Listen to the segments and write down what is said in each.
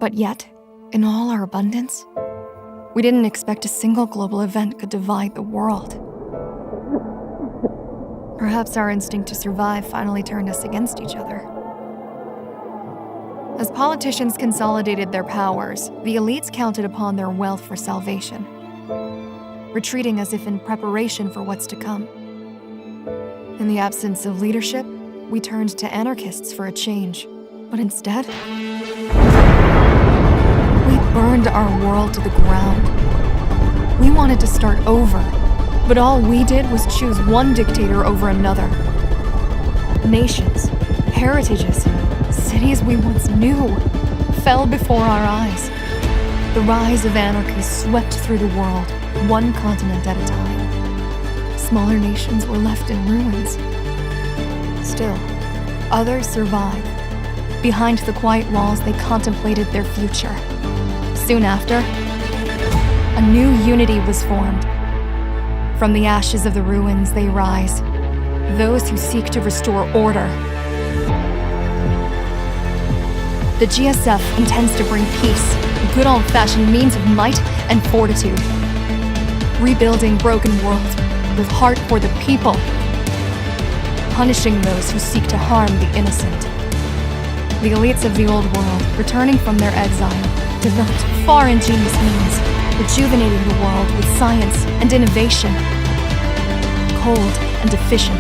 But yet, in all our abundance, we didn't expect a single global event could divide the world. Perhaps our instinct to survive finally turned us against each other. As politicians consolidated their powers, the elites counted upon their wealth for salvation, retreating as if in preparation for what's to come. In the absence of leadership, we turned to anarchists for a change, but instead, we burned our world to the ground. We wanted to start over, but all we did was choose one dictator over another. Nations, heritages, cities we once knew fell before our eyes. The rise of anarchy swept through the world, one continent at a time. Smaller nations were left in ruins. Still, others survived. Behind the quiet walls, they contemplated their future. Soon after, a new unity was formed. From the ashes of the ruins, they rise, those who seek to restore order. The GSF intends to bring peace, a good old-fashioned means of might and fortitude. Rebuilding broken worlds with heart for the people. Punishing those who seek to harm the innocent. The elites of the old world, returning from their exile, developed far ingenious means, rejuvenating the world with science and innovation. Cold and efficient,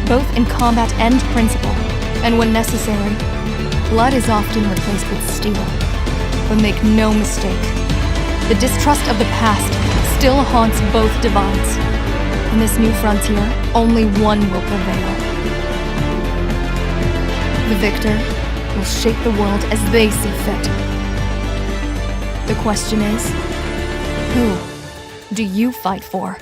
both in combat and principle, and when necessary, blood is often replaced with steel. But make no mistake, the distrust of the past still haunts both divides. In this new frontier, only one will prevail. The victor will shape the world as they see fit. The question is, who do you fight for?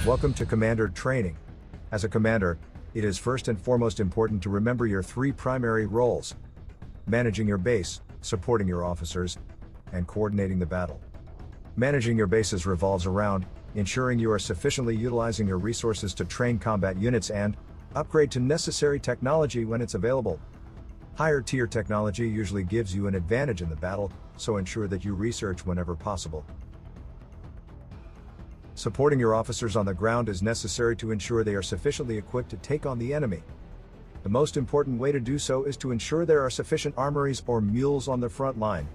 Welcome to Commander Training. As a commander, it is first and foremost important to remember your three primary roles: managing your base, supporting your officers, and coordinating the battle. Managing your bases revolves around ensuring you are sufficiently utilizing your resources to train combat units and upgrade to necessary technology when it's available. Higher tier technology usually gives you an advantage in the battle, so ensure that you research whenever possible. Supporting your officers on the ground is necessary to ensure they are sufficiently equipped to take on the enemy. The most important way to do so is to ensure there are sufficient armories or mules on the front line.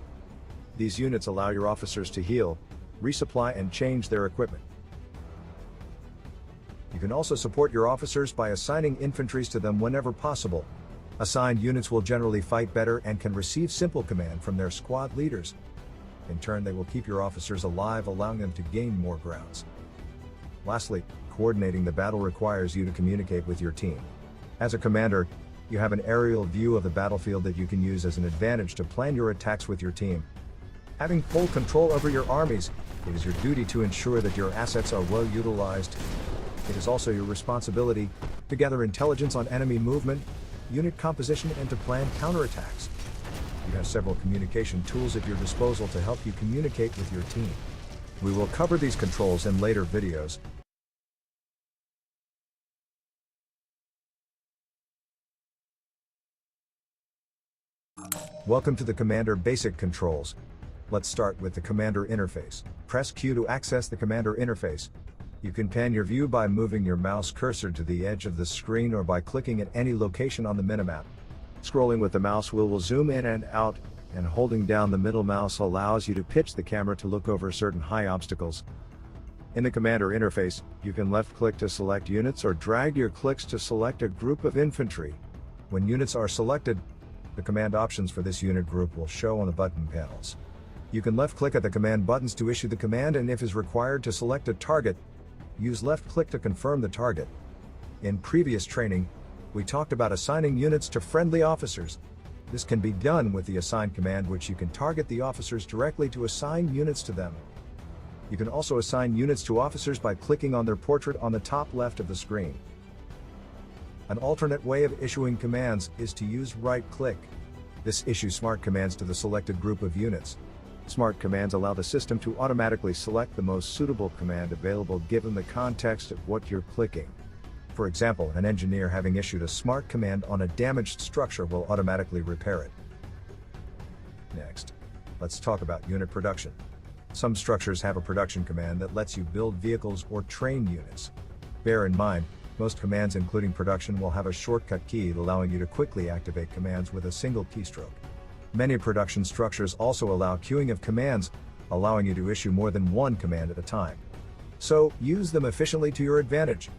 These units allow your officers to heal, resupply, and change their equipment. You can also support your officers by assigning infantries to them whenever possible. Assigned units will generally fight better and can receive simple command from their squad leaders. In turn, they will keep your officers alive, allowing them to gain more grounds. Lastly, coordinating the battle requires you to communicate with your team. As a commander, you have an aerial view of the battlefield that you can use as an advantage to plan your attacks with your team. Having full control over your armies, it is your duty to ensure that your assets are well utilized. It is also your responsibility to gather intelligence on enemy movement, unit composition, and to plan counterattacks. You have several communication tools at your disposal to help you communicate with your team. We will cover these controls in later videos. Welcome to the Commander Basic Controls. Let's start with the Commander Interface. Press Q to access the Commander Interface. You can pan your view by moving your mouse cursor to the edge of the screen or by clicking at any location on the minimap. Scrolling with the mouse wheel will zoom in and out, and holding down the middle mouse allows you to pitch the camera to look over certain high obstacles. In the Commander Interface, you can left-click to select units or drag your clicks to select a group of infantry. When units are selected, the command options for this unit group will show on the button panels. You can left-click at the command buttons to issue the command, and if is required to select a target, use left-click to confirm the target. In previous training, we talked about assigning units to friendly officers. This can be done with the assign command, which you can target the officers directly to assign units to them. You can also assign units to officers by clicking on their portrait on the top left of the screen. An alternate way of issuing commands is to use right-click. This issues smart commands to the selected group of units. Smart commands allow the system to automatically select the most suitable command available given the context of what you're clicking. For example, an engineer having issued a smart command on a damaged structure will automatically repair it. Next, let's talk about unit production. Some structures have a production command that lets you build vehicles or train units. Bear in mind, most commands including production will have a shortcut key allowing you to quickly activate commands with a single keystroke. Many production structures also allow queuing of commands, allowing you to issue more than one command at a time. So, use them efficiently to your advantage.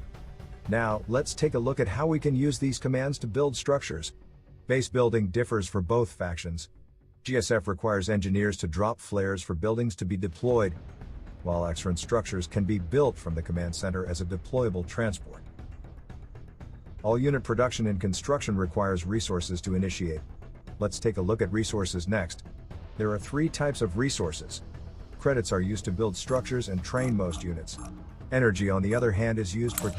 Now, let's take a look at how we can use these commands to build structures. Base building differs for both factions. GSF requires engineers to drop flares for buildings to be deployed, while excellent structures can be built from the command center as a deployable transport. All unit production and construction requires resources to initiate. Let's take a look at resources next. There are three types of resources. Credits are used to build structures and train most units. Energy, on the other hand, is used for